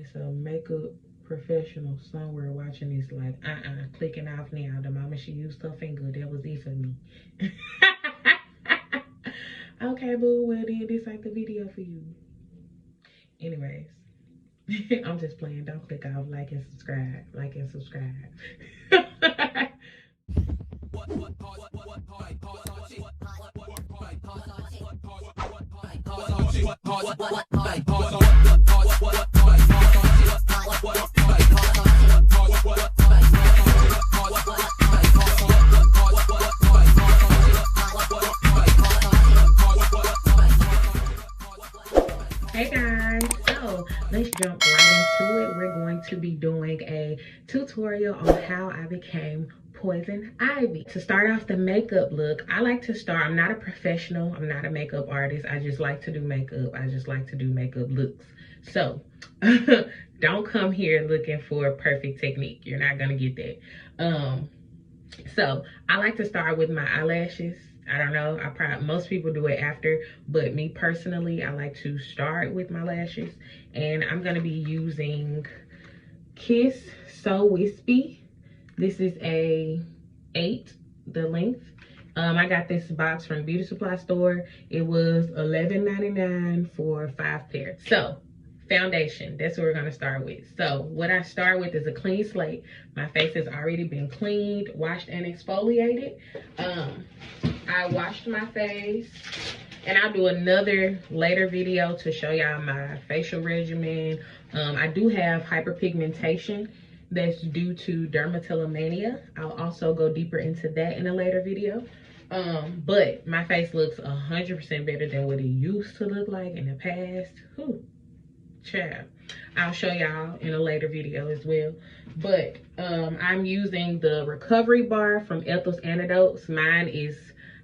It's a makeup professional somewhere watching this like, clicking off now. The moment she used her finger, that was it for me. Okay, boo, well then this ain't the video for you. Anyways, I'm just playing. Don't click off, like and subscribe. Like and subscribe. Hey guys, so let's jump right into it. We're going to be doing a tutorial on how I became Poison Ivy. To start off the makeup look, I like to start, I'm not a professional, I'm not a makeup artist, I just like to do makeup. I just like to do makeup looks. So don't come here looking for a perfect technique. You're not gonna get that. So I like to start with my eyelashes. I don't know, most people do it after, but me personally, I like to start with my lashes. And I'm gonna be using Kiss So Wispy. This is a 8, the length. I got this box from Beauty Supply Store. It was $11.99 for 5 pairs. So foundation, that's what we're gonna start with. So what I start with is a clean slate. My face has already been cleaned, washed, and exfoliated. I washed my face, and I'll do another later video to show y'all my facial regimen. I do have hyperpigmentation that's due to dermatillomania. I'll also go deeper into that in a later video. But my face looks 100% better than what it used to look like in the past. Whew. Child, I'll show y'all in a later video as well. But I'm using the recovery bar from Ethel's Antidotes. Mine is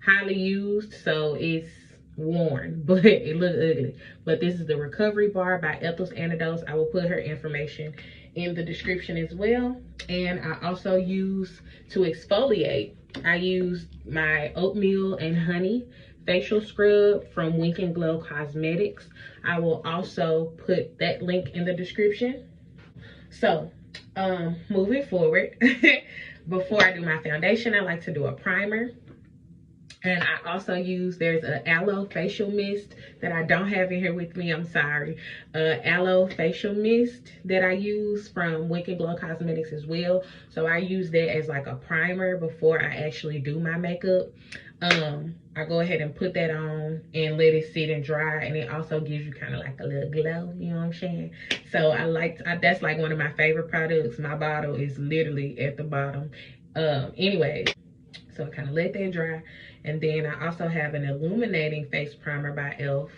highly used, so it's worn, but it looks ugly. But this is the recovery bar by Ethel's Antidotes. I will put her information in the description as well. And I also use, to exfoliate, I use my Oatmeal and Honey facial scrub from Wink and Glo Cosmetics. I will also put that link in the description. So moving forward, before I do my foundation, I like to do a primer. And I also use, there's an aloe facial mist that I don't have in here with me, I'm sorry. Aloe facial mist that I use from Wink and Glo Cosmetics as well. So I use that as like a primer before I actually do my makeup. I go ahead and put that on and let it sit and dry, and it also gives you kind of like a little glow, you know what I'm saying? So that's like one of my favorite products. My bottle is literally at the bottom. Anyway, so I kind of let that dry. And then I also have an illuminating face primer by ELF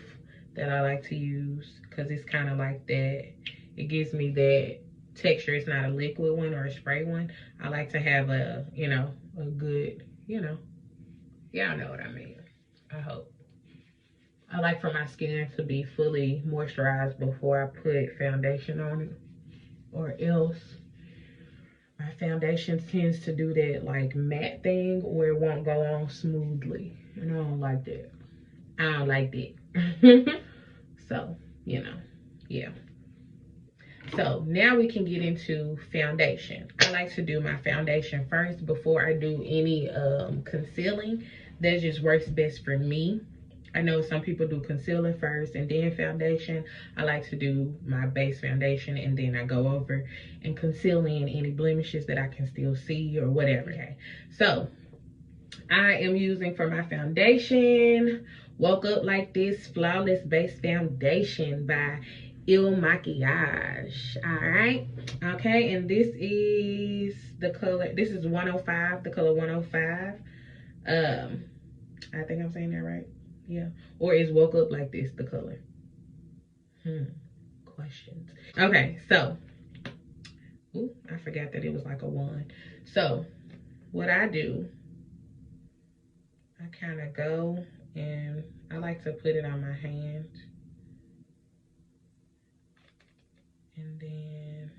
that I like to use because it's kind of like that. It gives me that texture. It's not a liquid one or a spray one. I like to have a, you know, a good, you know, y'all know what I mean, I hope. I like for my skin to be fully moisturized before I put foundation on it, or else my foundation tends to do that like matte thing or it won't go on smoothly. And I don't like that. I don't like that. So, you know, yeah. So now we can get into foundation. I like to do my foundation first before I do any concealing. That just works best for me. I know some people do concealer first and then foundation. I like to do my base foundation and then I go over and conceal in any blemishes that I can still see or whatever. Okay. So I am using for my foundation Woke Up Like This Flawless Base Foundation by Il Makiage. All right. Okay. And this is the color. This is 105, the color 105. I think I'm saying that right. Yeah. Or is Woke Up Like This the color? Questions. Okay, so ooh, I forgot that it was like a 1. So what I do, I kind of go and I like to put it on my hand. And then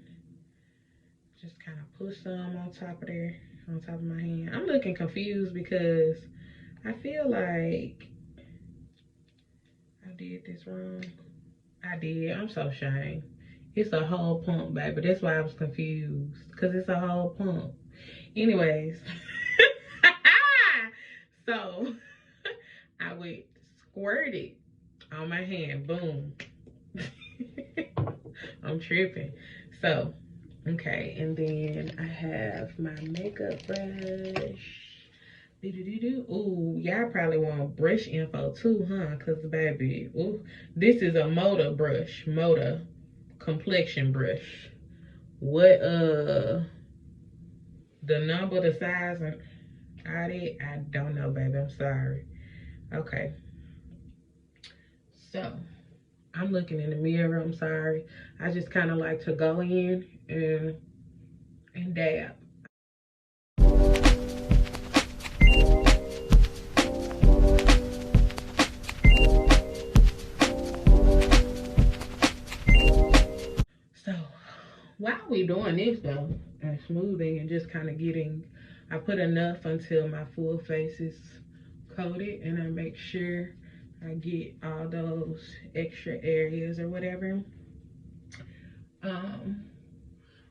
just kind of put some on top of there, on top of my hand. I'm looking confused because I feel like I did this wrong. I did. I'm so ashamed. It's a whole pump, baby. That's why I was confused. Because it's a whole pump. Anyways. So, I would squirt it on my hand. Boom. I'm tripping. So, okay. And then I have my makeup brush. Ooh, y'all probably want brush info too, huh? Because, baby, ooh, this is a Moda brush. Moda complexion brush. What, the number, the size, and all that, I don't know, baby. I'm sorry. Okay. So, I'm looking in the mirror. I'm sorry. I just kind of like to go in and dab. So while we doing this though, and smoothing and just kind of getting, I put enough until my full face is coated, and I make sure I get all those extra areas or whatever. Um,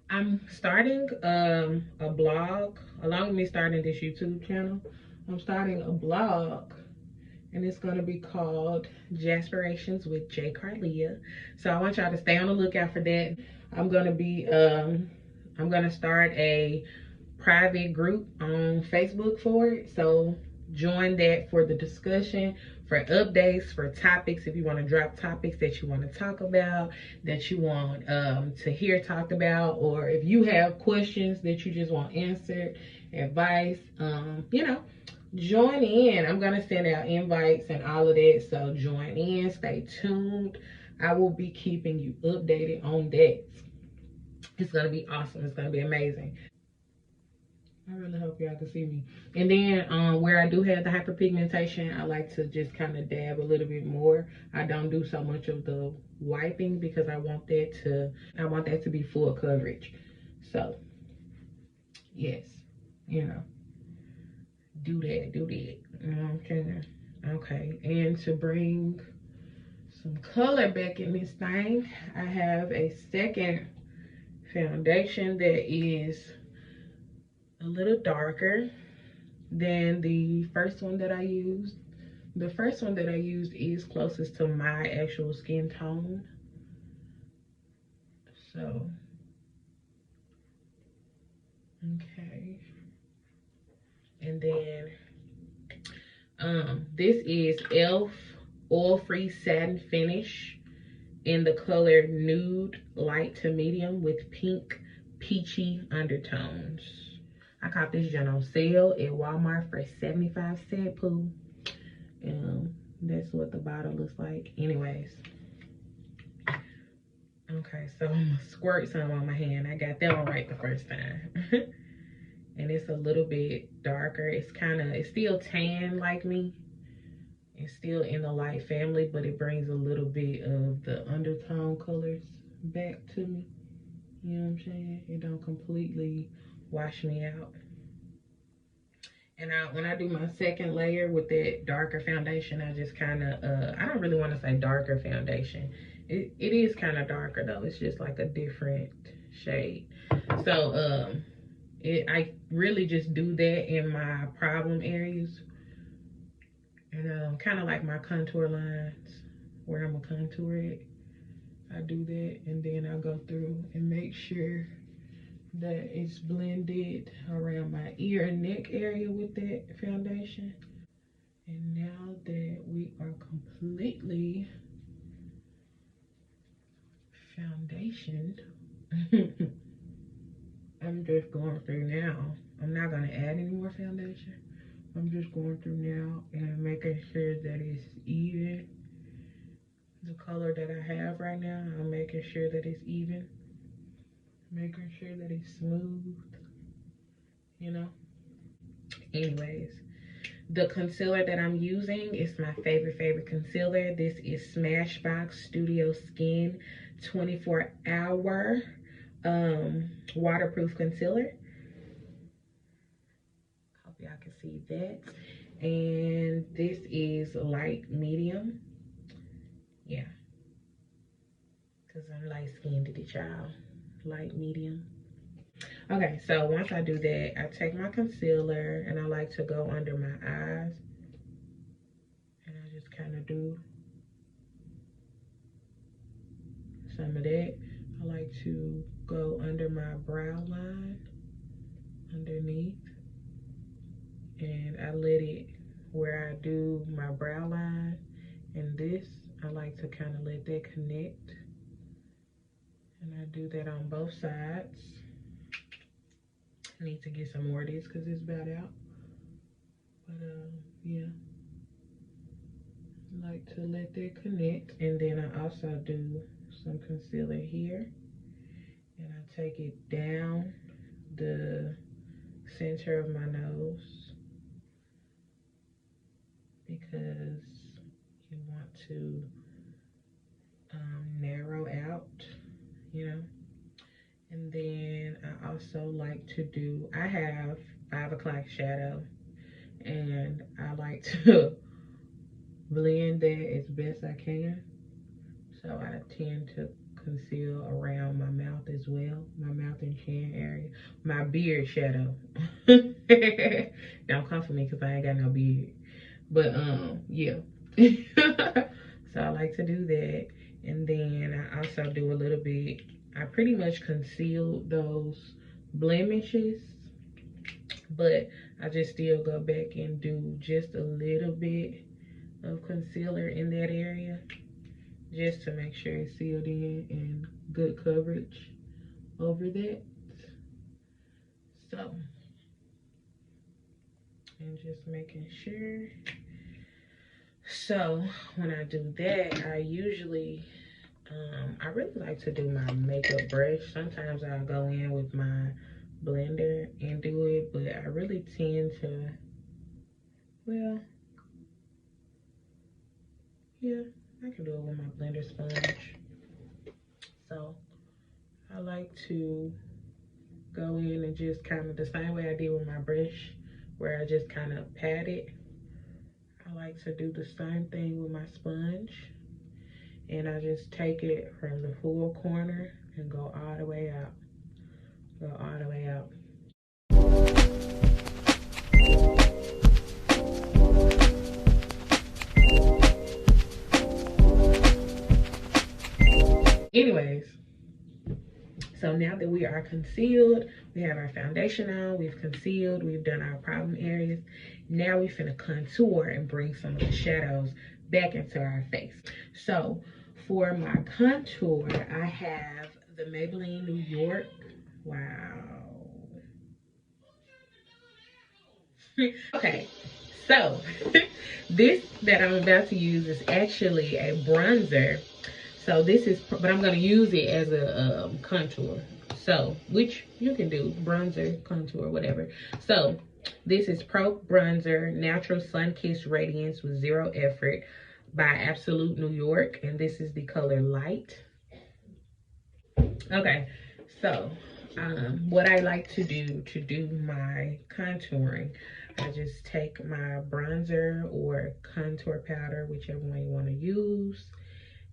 I'm starting a blog along with me starting this YouTube channel. I'm starting a blog, and it's going to be called Jaspirations with J. Carleah. So I want y'all to stay on the lookout for that. I'm going to be I'm going to start a private group on Facebook for it. So join that for the discussion, for updates, for topics. If you want to drop topics that you want to talk about, that you want to hear talked about, or if you have questions that you just want answered, advice, you know, join in. I'm gonna send out invites and all of that, so join in, stay tuned. I will be keeping you updated on that. It's gonna be awesome. It's gonna be amazing. I really hope y'all can see me. And then where I do have the hyperpigmentation, I like to just kind of dab a little bit more. I don't do so much of the wiping because I want that to be full coverage. So yes, you know, do that. Okay. Okay, and to bring some color back in this thing, I have a second foundation that is a little darker than the first one that I used. The first one that I used is closest to my actual skin tone. So, okay. And then this is e.l.f. oil-free satin finish in the color nude light to medium with pink peachy undertones. I caught this joint on sale at Walmart for 75 cents, poo. That's what the bottle looks like. Anyways. Okay, so I'm gonna squirt some on my hand. I got that one right the first time. And it's a little bit darker. It's still tan like me. It's still in the light family, but it brings a little bit of the undertone colors back to me. You know what I'm saying? It don't completely wash me out. And when I do my second layer with that darker foundation, I just kind of, I don't really want to say darker foundation. It is kind of darker though. It's just like a different shade. So I really just do that in my problem areas. And kind of like my contour lines where I'm a contour it. I do that, and then I'll go through and make sure that it's blended around my ear and neck area with that foundation. And now that we are completely foundationed, I'm just going through now. I'm not gonna add any more foundation. I'm just going through now and making sure that it's even. The color that I have right now, I'm making sure that it's even. Making sure that it's smooth, you know? Anyways, the concealer that I'm using is my favorite concealer. This is Smashbox Studio Skin 24-hour waterproof concealer. Hope y'all can see that. And this is light medium. Yeah. because I'm light-skinned, y'all. Light, medium. Okay, so once I do that, I take my concealer and I like to go under my eyes. And I just kind of do some of that. I like to go under my brow line, underneath. And I let it, where I do my brow line and this, I like to kind of let that connect. And I do that on both sides. I need to get some more of this because it's about out. But yeah, I like to let that connect. And then I also do some concealer here. And I take it down the center of my nose because you want to narrow out, you know. And then I also like to do, I have 5 o'clock shadow, and I like to blend that as best I can. So I tend to conceal around my mouth as well, my mouth and chin area, my beard shadow. Don't come for me because I ain't got no beard. But yeah. So I like to do that. And then I also do a little bit, I pretty much concealed those blemishes, but I just still go back and do just a little bit of concealer in that area, just to make sure it's sealed in and good coverage over that. So, and just making sure. So when I do that, I usually, I really like to do my makeup brush. Sometimes I'll go in with my blender and do it, but I really tend to, well, yeah, I can do it with my blender sponge. So I like to go in and just kind of the same way I did with my brush, where I just kind of pat it. I like to do the same thing with my sponge. And I just take it from the full corner and go all the way out. Go all the way out. Anyways, so now that we are concealed, we have our foundation on, we've concealed, we've done our problem areas. Now we finna contour and bring some of the shadows back into our face. So for my contour, I have the Maybelline New York. Wow. Okay, so this that I'm about to use is actually a bronzer. So this is, but I'm going to use it as a contour. So, which you can do, bronzer, contour, whatever. So this is Pro Bronzer Natural Sun Kissed Radiance with Zero Effort by Absolute New York. And this is the color Light. Okay, so what I like to do my contouring, I just take my bronzer or contour powder, whichever one you want to use,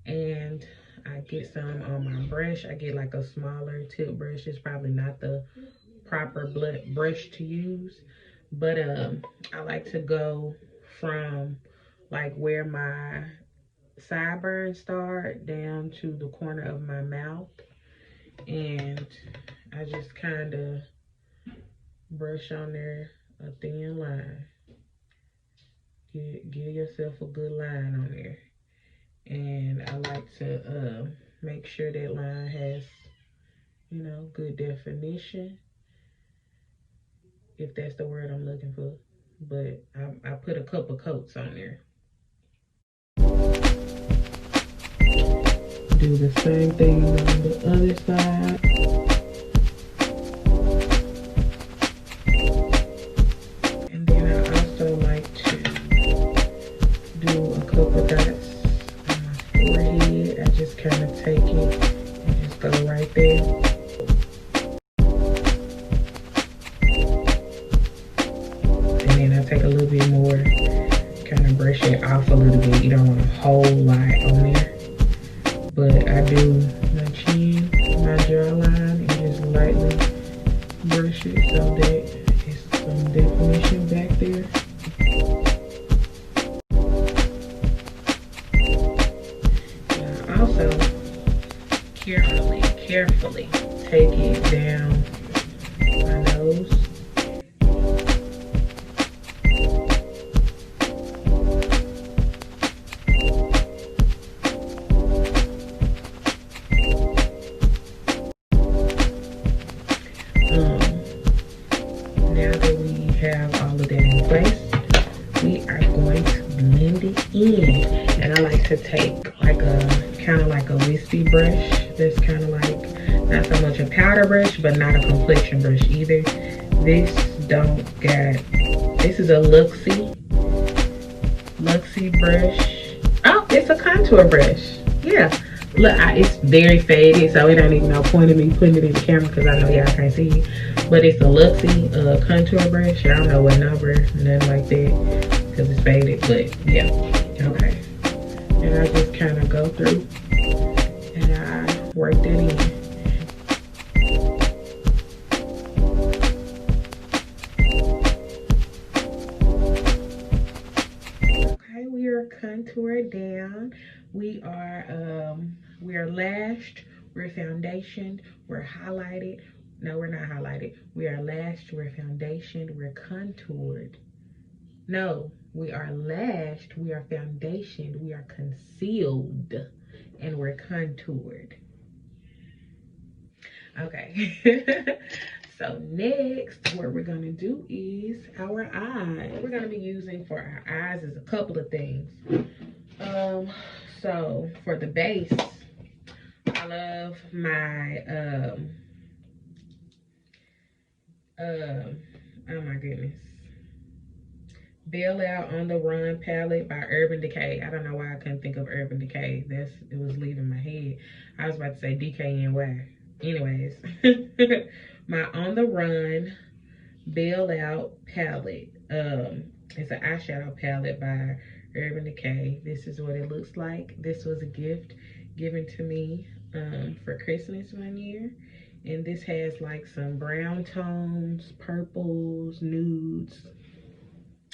and I get some on my brush. I get like a smaller tip brush. It's probably not the proper brush to use, but I like to go from like where my sideburns start down to the corner of my mouth, and I just kind of brush on there a thin line. Give yourself a good line on there. And I like to make sure that line has, you know, good definition, if that's the word I'm looking for. But I put a couple coats on there. Do the same thing on the other side. And then I also like to do a couple dots on my forehead. I just kind of take it and just go right there. And then I take a little bit more, kind of brush it off a little bit. You don't want a whole lot on there. But I do brow line and just lightly brush it so that it's some definition back there. Now also carefully take it down my nose. Now that we have all of that in place, we are going to blend it in. And I like to take like a kind of like a wispy brush. That's kind of like not so much a powder brush, but not a complexion brush either. This is a Luxie brush. Oh, it's a contour brush. Yeah. Look, it's very faded, so it ain't even no point in me putting it in the camera because I know y'all can't see it. But it's a Luxie contour brush. I don't know what number, nothing like that, because it's faded. But yeah, okay. And I just kind of go through and I work that in. Okay, we are contoured down. We are lashed, we're foundationed, we're highlighted. No, we're not highlighted. We are lashed, we're foundationed, we're contoured. No, we are lashed, we are foundationed, we are concealed, and we're contoured. Okay. So next, what we're gonna do is our eyes. What we're gonna be using for our eyes is a couple of things. So for the base, I love my oh my goodness, Bail Out on the Run palette by Urban Decay. I don't know why I couldn't think of Urban Decay. It was leaving my head. I was about to say DKNY. Anyways, my On the Run Bail Out palette. It's an eyeshadow palette by Urban Decay. This is what it looks like. This was a gift given to me for Christmas one year. And this has like some brown tones, purples, nudes.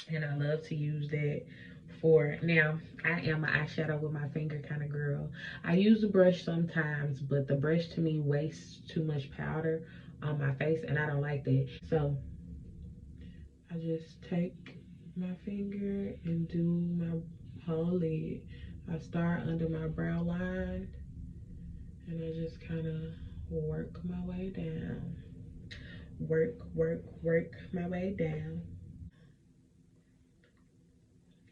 And I love to use that for, now I am an eyeshadow with my finger kind of girl. I use a brush sometimes, but the brush to me wastes too much powder on my face and I don't like that. So I just take my finger and do my whole lid. I start under my brow line and I just kind of work my way down. Work my way down.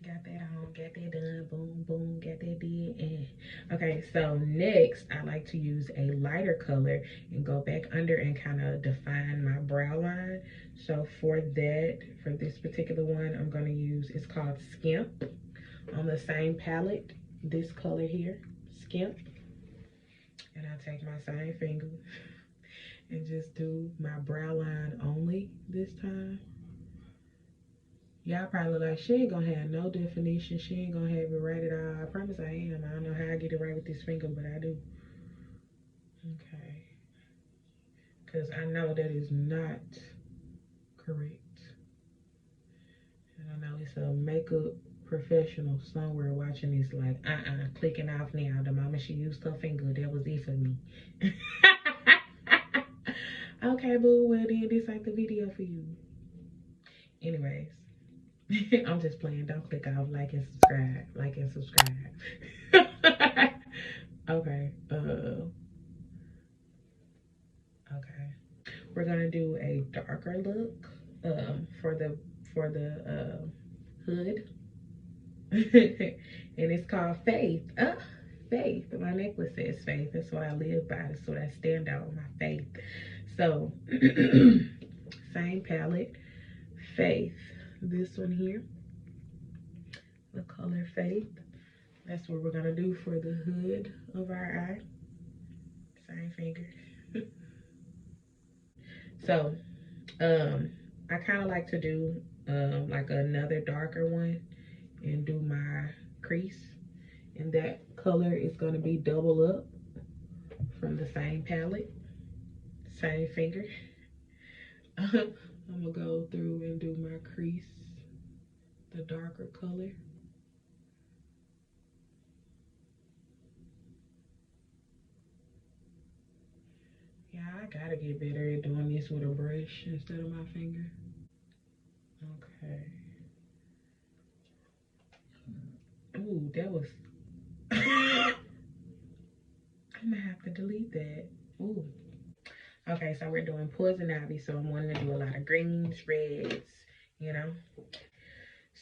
Got that on, got that done, boom, boom, got that did. And okay, so next I like to use a lighter color and go back under and kind of define my brow line. So for this particular one, I'm going to use, it's called Skimp, on the same palette, this color here, Skimp. And I take my same finger and just do my brow line only this time. Y'all probably like, she ain't gonna have no definition. She ain't gonna have it right at all. I promise I am. I don't know how I get it right with this finger, but I do. Okay. Because I know that is not correct. And I know it's a makeup professional somewhere watching this like, clicking off now. The moment she used her finger, that was it for me. Okay, boo, well then this ain't the video for you. Anyways. I'm just playing. Don't click off. Like and subscribe. Like and subscribe. Okay. Okay. We're gonna do a darker look for the hood. And it's called Faith. Faith. My necklace says Faith. That's what I live by. That's what I stand on, my faith. So same palette. Faith. This one here. The color Faith. That's what we're gonna do for the hood of our eye. Same finger. So, I kind of like to do like another darker one and do my crease. And that color is gonna be Double Up from the same palette. Same finger. I'm gonna go through and do my crease, the darker color. Yeah, I gotta get better at doing this with a brush instead of my finger. Okay. Ooh, that was. I'm gonna have to delete that. Ooh. Okay, so we're doing poison ivy, so I'm wanting to do a lot of greens, reds, you know.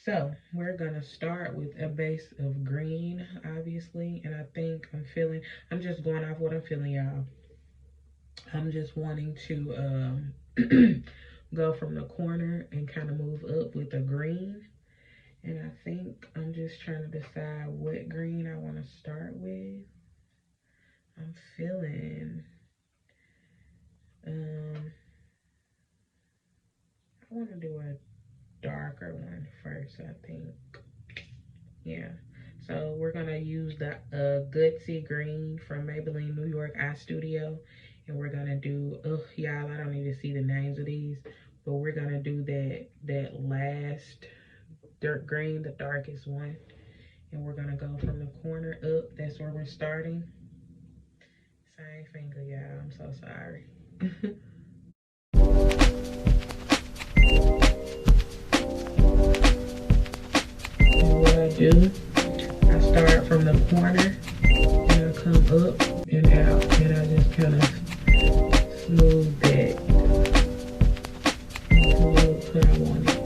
So we're gonna start with a base of green, obviously, and I think I'm just going off what I'm feeling, y'all. I'm just wanting to go from the corner and kind of move up with a green. And I think I'm just trying to decide what green I want to start with. I'm feeling, I want to do a darker one first, I think. Yeah. So we're gonna use the Gutsy Green from Maybelline New York Eye Studio. And we're gonna do, y'all, I don't need to see the names of these, but we're gonna do that last dirt green, the darkest one. And we're gonna go from the corner up. That's where we're starting. Same finger, y'all. I'm so sorry. And what I do, I start from the corner and I come up and out, and I just kind of smooth that into the look that I want it.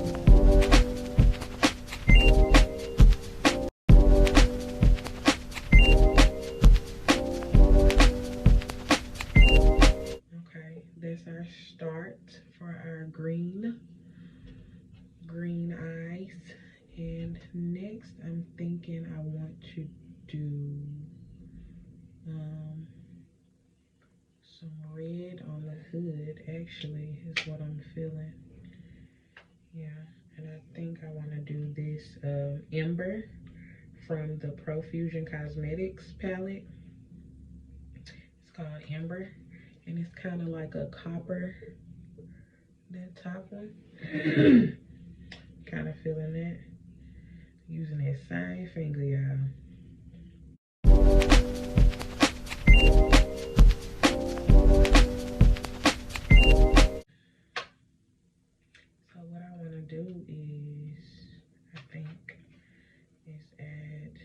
Okay, that's our start for our green eyes. And next, I'm thinking I want to do um, some red on the hood, actually, is what I'm feeling. Yeah, and I think I want to do this Ember from the Profusion Cosmetics palette. It's called Ember, and it's kind of like a copper, that top one. Kind of feeling that. Using that same finger, y'all. So what I want to do is, I think, is add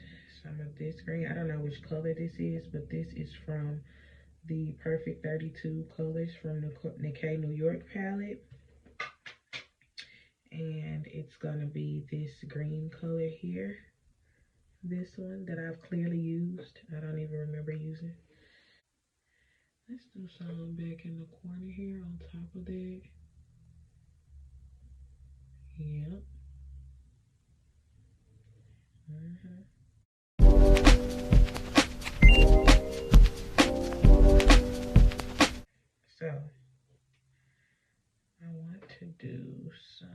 some of this green. I don't know which color this is, but this is from the Perfect 32 colors from the Nikkei New York palette. And it's gonna be this green color here. This one that I've clearly used. I don't even remember using. Let's do some back in the corner here on top of that. Yep. So I want to do some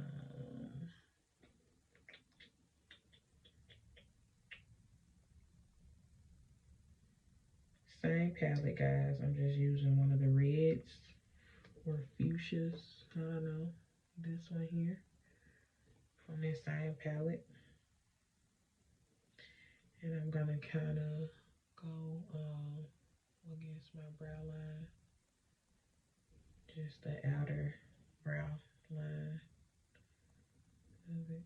same palette, guys. I'm just using one of the reds or fuchsias. I don't know. This one here from this same palette. And I'm gonna kind of go against my brow line. Just the outer brow line of it.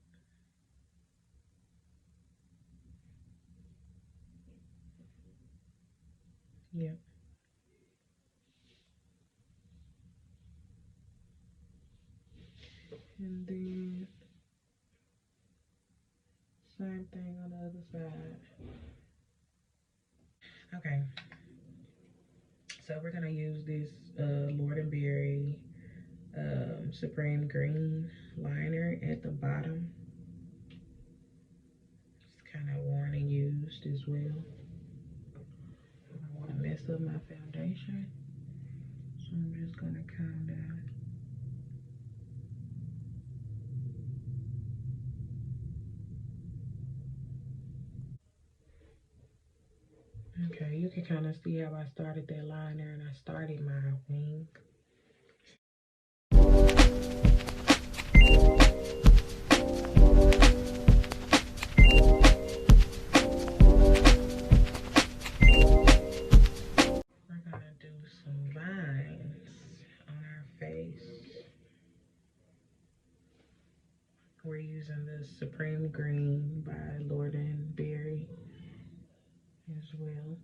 Yep. And then same thing on the other side. Okay. So we're gonna use this Lord & Berry Supreme Green liner at the bottom. It's kind of worn and used as well. I don't want to mess up my foundation, so I'm just gonna kind of. Okay, you can kind of see how I started that liner, and I started my wing. using the Supreme Green by Lord and Berry as well.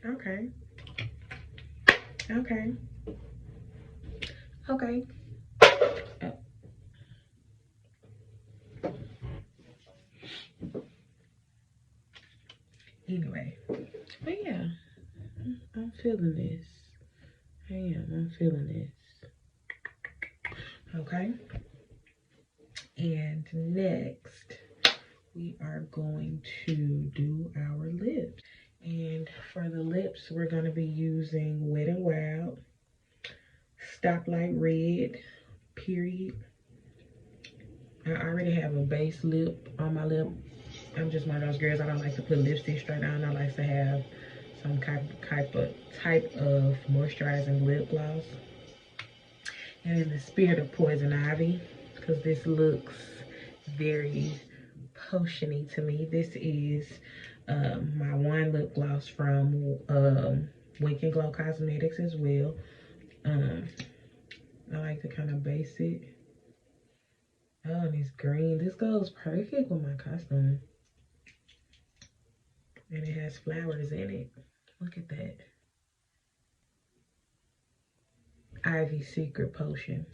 Okay. Okay. Okay. Anyway, but yeah, I'm feeling this. I'm feeling this. Okay. And next, we are going to do our lips. And for the lips, we're going to be using Wet n Wild, Stoplight Red, period. I already have a base lip on my lip. I'm just one of those girls, I don't like to put lipstick straight on. I like to have some type of moisturizing lip gloss. And in the spirit of Poison Ivy, because this looks very potiony to me, this is my one lip gloss from Wink and Glo Cosmetics as well. I like to kind of base it. Oh, and it's green. This goes perfect with my costume. And it has flowers in it. Look at that. Ivy Secret Potion.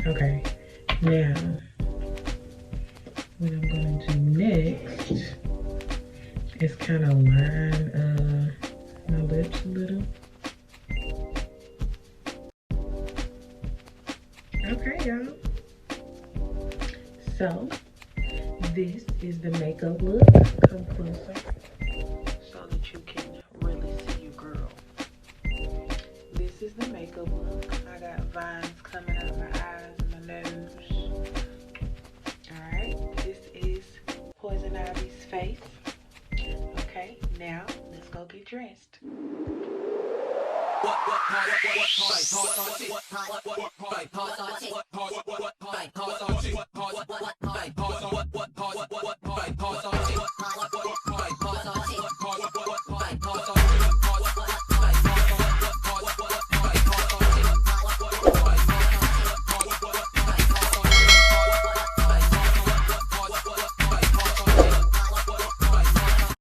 Okay, now what I'm gonna do next is kind of line my lips a little. Okay, y'all. So this is the makeup look. Come closer so that you can really see you, girl. This is the makeup look. I got vines coming out my eyes and my nose. Alright, this is Poison Ivy's face. Okay, now let's go get dressed.